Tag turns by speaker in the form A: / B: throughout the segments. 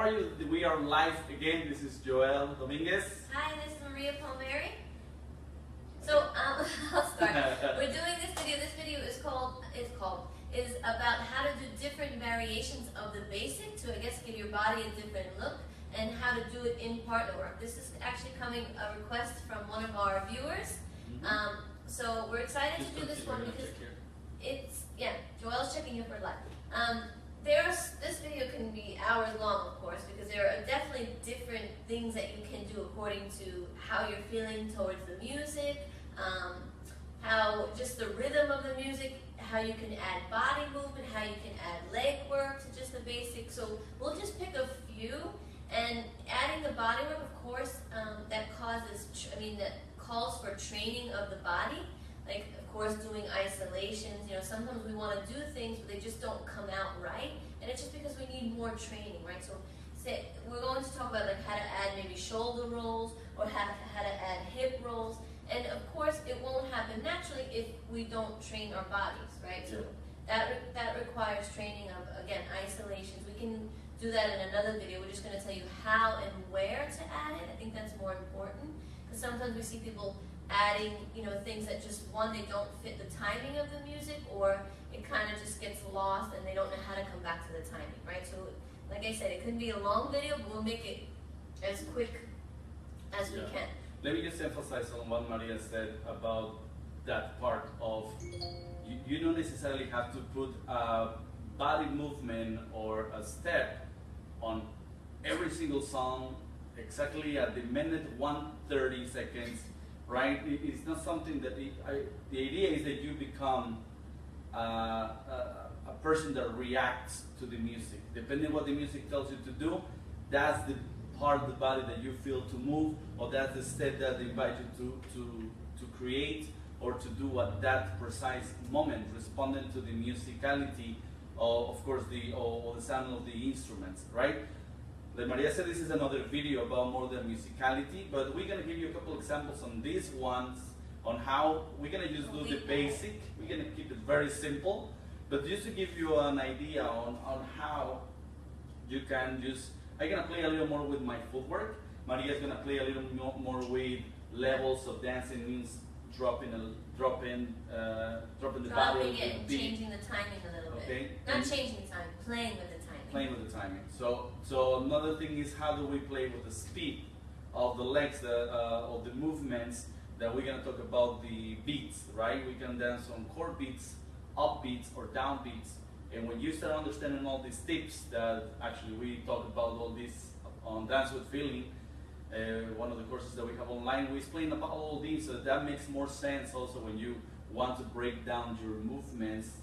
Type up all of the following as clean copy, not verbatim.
A: are you? We are live again. This is Joel Dominguez.
B: Hi, this is Maria Palmieri. So I'll start. We're doing this video. This video is about how to do different variations of the basic to, I guess, give your body a different look, and how to do it in Partnerwork. This is actually coming a request from one of our viewers. So we're excited to do this one because Joel's checking in for live. This video can be hours long, of course, because there are definitely different things that you can do according to how you're feeling towards the music, how just the rhythm of the music, how you can add body movement, how you can add leg work to just the basics. So we'll just pick a few, and adding the body work, of course, that calls for training of the body. Like, of course, doing isolations. You know, sometimes we want to do things, but they just don't come out right, and it's just because we need more training, right? So, we're going to talk about like how to add maybe shoulder rolls or how to add hip rolls, and of course, it won't happen naturally if we don't train our bodies, right? So that requires training of, again, isolations. We can do that in another video. We're just going to tell you how and where to add it. I think that's more important, because sometimes we see people adding, things that just, one, they don't fit the timing of the music, or it kind of just gets lost and they don't know how to come back to the timing, right? So, like I said, it could be a long video, but we'll make it as quick as we can.
A: Let me just emphasize on what Maria said about that part of, you don't necessarily have to put a body movement or a step on every single song exactly at the minute 1:30 seconds. Right? It's not something that the idea is that you become a person that reacts to the music. Depending on what the music tells you to do, that's the part of the body that you feel to move, or that's the step that they invite you to create or to do at that precise moment, responding to the musicality of course, the sound of the instruments, right? Like Maria said, this is another video about more than musicality, but we're going to give you a couple examples on these ones, on how we're going to just do the basic. We're going to keep it very simple, but just to give you an idea on how you can just, I'm going to play a little more with my footwork. Maria's going to play a little more with levels of dancing, means dropping the body
B: and changing the timing a little bit. Not changing the time, playing with the timing.
A: Playing with the timing. So another thing is, how do we play with the speed of the legs, of the movements, that we're going to talk about the beats, right? We can dance on chord beats, up beats, or down beats. And when you start understanding all these tips that actually we talk about all this on Dance with Feeling, one of the courses that we have online, we explain about all these, so that makes more sense also when you want to break down your movements,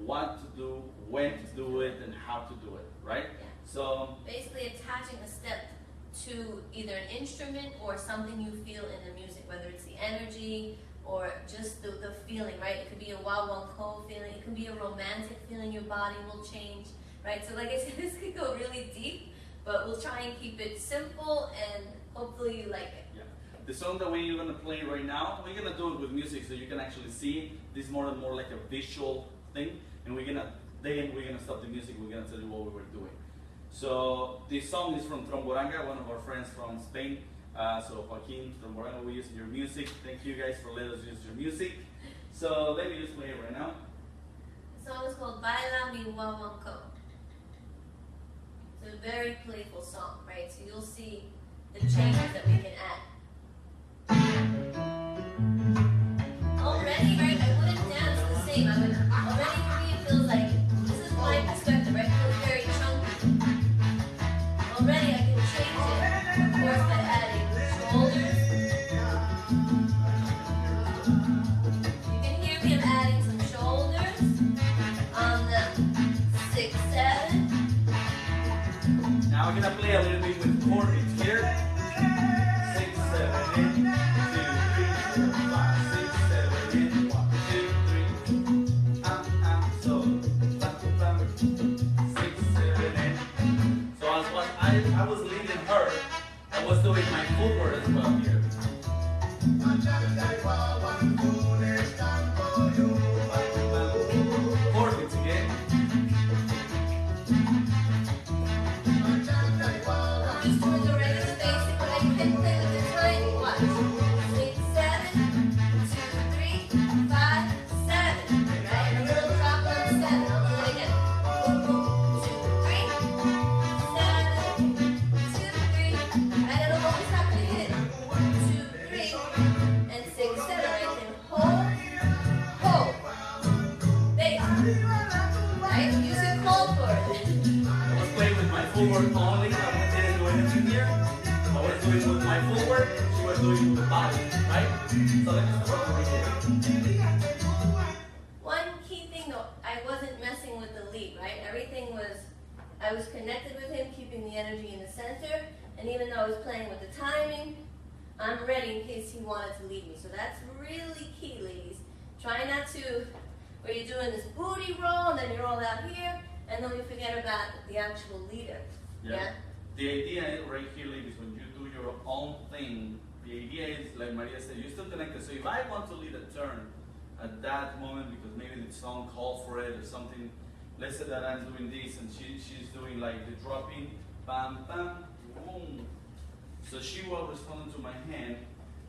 A: what to do, when to do it, and how to do it, right?
B: Yeah.
A: So
B: basically attaching a step to either an instrument or something you feel in the music, whether it's the energy or just the feeling, right? It could be a wawanko feeling, it could be a romantic feeling, your body will change, right? So like I said, this could go really deep, but we'll try and keep it simple, and hopefully you like it.
A: Yeah. The song that we're going to play right now, we're going to do it with music so you can actually see it. This is more and more like a visual thing, and we're gonna stop the music. We're gonna tell you what we were doing. So this song is from Tromboranga, one of our friends from Spain. So Joaquin, Tromboranga, we're using your music. Thank you guys for letting us use your music. So let me just play it right now.
B: The song is called Baila Mi Wawanko. It's a very playful song, right? So you'll see the changes that we can add. Already, right? I wouldn't dance the same. Already for me it feels like, this is my perspective, right? It feels very chunky. Already I can change it, of course, by adding shoulders. You can hear me, I'm adding some shoulders on the 6, 7.
A: Now we're gonna play a little bit with chord beats here. 6, 7, 8. I was leading her. I was doing my footwork as well here. Chord beats again. footwork only. I didn't do anything here. I was doing with my footwork. She was doing with the body, right? So let's just work over here.
B: One key thing though, I wasn't messing with the lead, right? Everything was, I was connected with him, keeping the energy in the center, and even though I was playing with the timing, I'm ready in case he wanted to lead me. So that's really key, ladies. Try not to, where you're doing this booty roll, and then you're all out here, and then we forget about the actual leader. Yeah?
A: The idea right here, ladies, when you do your own thing, the idea is, like Maria said, you're still connected. So if I want to lead a turn at that moment, because maybe the song called for it or something, let's say that I'm doing this, and she's doing like the dropping, bam, bam, boom. So she will respond to my hand,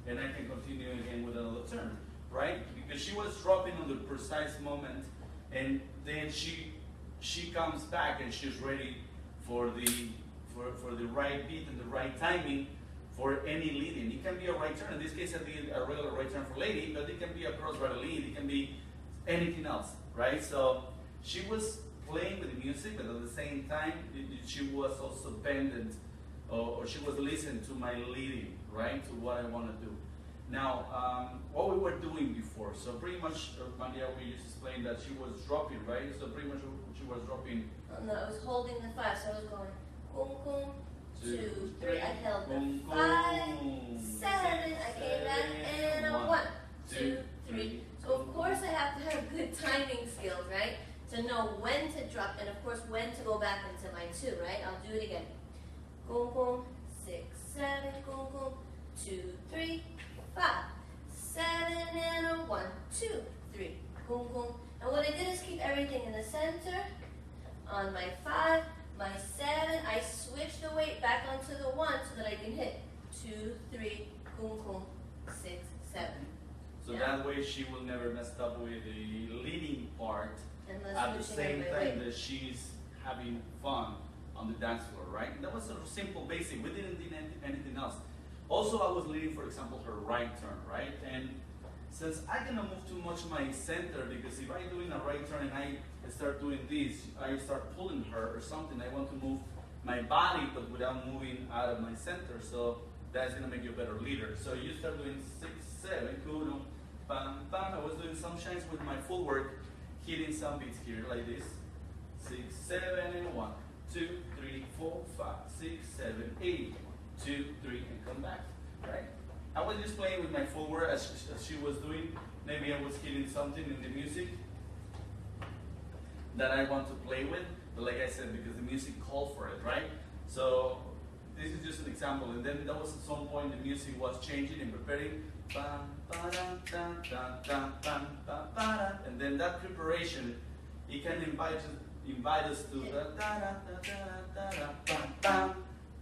A: and I can continue again with another turn, right? Because she was dropping on the precise moment, and then she comes back and she's ready for the right beat and the right timing for any leading. It can be a right turn. In this case, I did a regular right turn for lady, but it can be a cross right lead. It can be anything else, right? So she was playing with the music, but at the same time, she was also dependent, or she was listening to my leading, right, to what I want to do. Now, what we were doing before, so pretty much, Maria, we just explained that she was dropping, right? So pretty much she was dropping.
B: No, I was holding the 5, so I was going, boom, boom, 2, 3. I held
A: boom,
B: the 5, 7. I came back and a 1, 2, 3. So of course I have to have good timing skills, right? To know when to drop and of course when to go back into my 2, right? I'll do it again. Boom, boom, 6, 7, boom, boom, 2, 3, 5, 7 and a 1, 2, 3, boom, boom. And what I did is keep everything in the center. On my 5, my 7, I switch the weight back onto the 1 so that I can hit 2, 3, boom, boom, 6, 7.
A: So that way she will never mess up with the leading part
B: Unless
A: at the same time
B: weight.
A: that she's having fun on the dance floor, right? And that was sort of simple, basic. We didn't do anything else. Also, I was leading, for example, her right turn, right? And since I cannot move too much my center, because if I'm doing a right turn and I start doing this, I start pulling her or something, I want to move my body, but without moving out of my center. So that's gonna make you a better leader. So you start doing 6, 7, kuno, bam, bam. I was doing some shines with my footwork, hitting some beats here like this. 6, 7, and 1, 2, 3, 4, 5, 6, 7, 8, 2, 3, and come back, right? I was just playing with my footwork as she was doing. Maybe I was hitting something in the music that I want to play with, but like I said, because the music called for it, right? So this is just an example, and then there was at some point the music was changing and preparing, bam, ba-dum, dum, dum, dum, bam, ba, ba-dum. And then that preparation, it can invite us to the da da da da da bam, bam,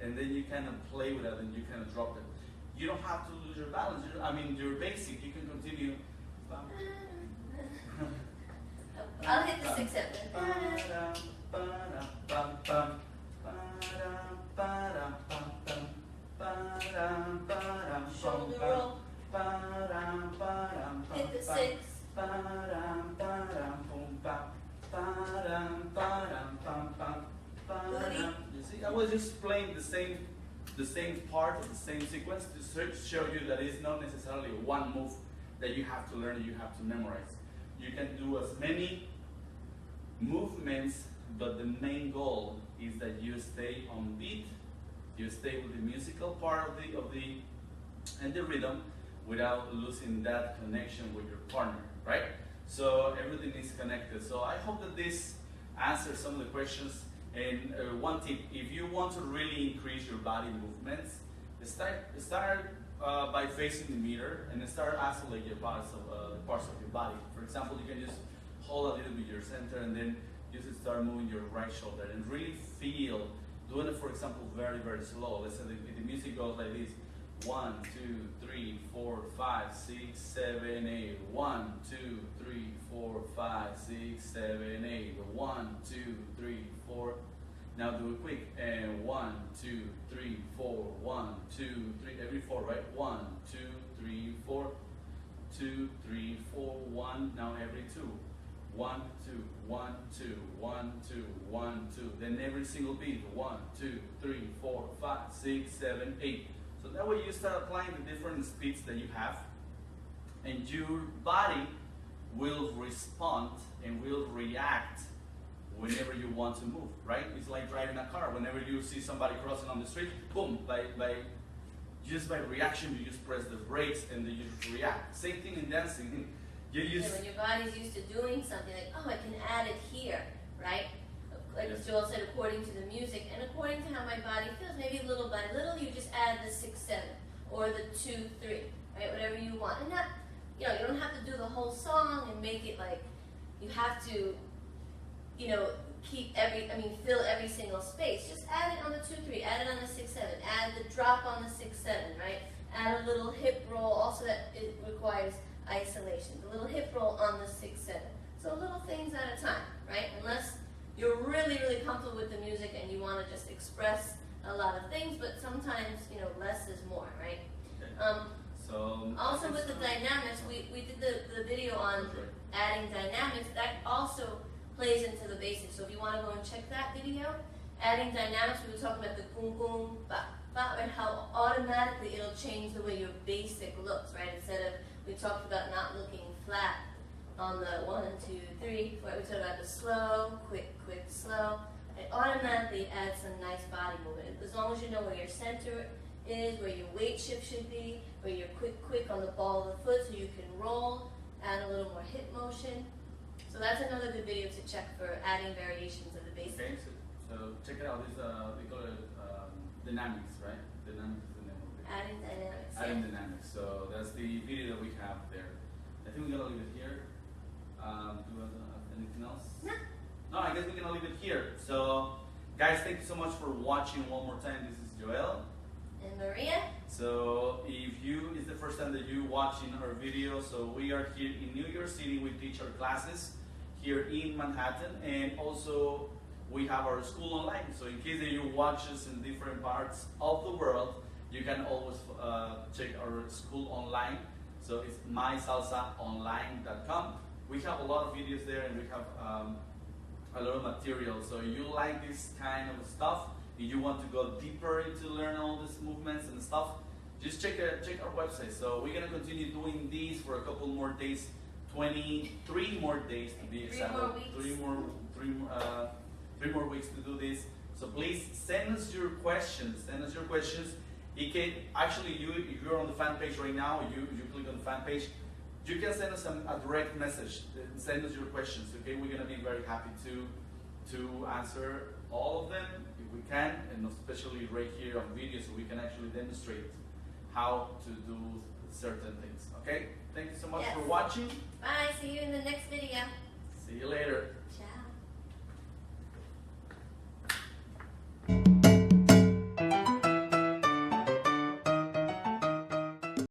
A: and then you kind of play with it and you kind of drop it. You don't have to lose your balance. Your basic. You can continue. Bam.
B: I'll hit the 6, 7. Shoulder roll. Hit the 6. Booty.
A: You see, I was just playing the same part of the same sequence to show you that it's not necessarily one move that you have to learn and you have to memorize. You can do as many movements, but the main goal is that you stay on beat, you stay with the musical part of the rhythm without losing that connection with your partner, right? So everything is connected. So I hope that this answers some of the questions. And one tip, if you want to really increase your body movements, start by facing the mirror and start isolating your parts the parts of your body. For example, you can just hold a little bit your center and then just start moving your right shoulder and really feel, doing it, for example, very, very slow. Let's say the music goes like this. 1, 2, 3, 4, 5, 6, 7, 8. 1, 2, 3, 4, 5, 6, 7, 8. 1, 2, 3, 4. Now do it quick. And 1, 2, 3, 4. 1, 2, 3. Every 4, right? 1, 2, 3, 4. 2, 3, 4. 1. Now every 2. 1, 2, 1, 2, 1, 2, 1, 2. Then every single beat, 1, 2, 3, 4, 5, 6, 7, 8. So that way you start applying the different speeds that you have, and your body will respond and will react whenever you want to move, right? It's like driving a car. Whenever you see somebody crossing on the street, boom, just by reaction, you just press the brakes and then you just react. Same thing in dancing.
B: When your body's used to doing something, like, oh, I can add it here, right? Like Joel said, according to the music and according to how my body feels, maybe little by little, you just add the 6, 7 or the 2, 3, right? Whatever you want. And that, you don't have to do the whole song and make it like you have to, fill every single space. Just add it on the 2, 3, add it on the 6, 7, add the drop on the 6, 7, right? Add a little hip roll, also that it requires isolation. The little hip roll on the 6, 7. So little things at a time, right? Unless you're really, really comfortable with the music and you want to just express a lot of things, but sometimes, less is more, right? Also with the dynamics, we did the video on adding dynamics. That also plays into the basics. So if you want to go and check that video, adding dynamics, we were talking about the boom, boom, ba, ba, and how automatically it'll change the way your basic looks, right? Instead of, we talked about not looking flat on the 1, 2, 3, 4. We talked about the slow, quick, slow. It automatically adds some nice body movement. As long as you know where your center is, where your weight shift should be, where you're quick on the ball of the foot so you can roll, add a little more hip motion. So that's another good video to check for adding variations of the basics.
A: Okay, so check it out. This we call it dynamics, right? Dynamics is the name of it.
B: Adding dynamics.
A: Adding dynamics. So that's the video that we have there. I think we're gonna leave it here. Do you have anything else?
B: No.
A: No, I guess we're gonna leave it here. So, guys, thank you so much for watching one more time. This is Joel.
B: And Maria.
A: So if it's the first time that you're watching our video, so we are here in New York City. We teach our classes here in Manhattan, and also we have our school online. So in case that you watch us in different parts of the world, you can always check our school online. So it's mysalsaonline.com. We have a lot of videos there, and we have a lot of material. So if you like this kind of stuff, if you want to go deeper into learn all these movements and stuff, just check our website. So we're gonna continue doing these for a couple more days, 23 more days to be exact. 3 more weeks to do this. So please send us your questions. You can actually, if you're on the fan page right now, you click on the fan page, you can send us a direct message. Send us your questions. Okay, we're gonna be very happy to answer all of them if we can, and especially right here on video, so we can actually demonstrate how to do certain things. Okay, thank you so much for watching.
B: Bye. See you in the next video.
A: See you later.
B: Ciao.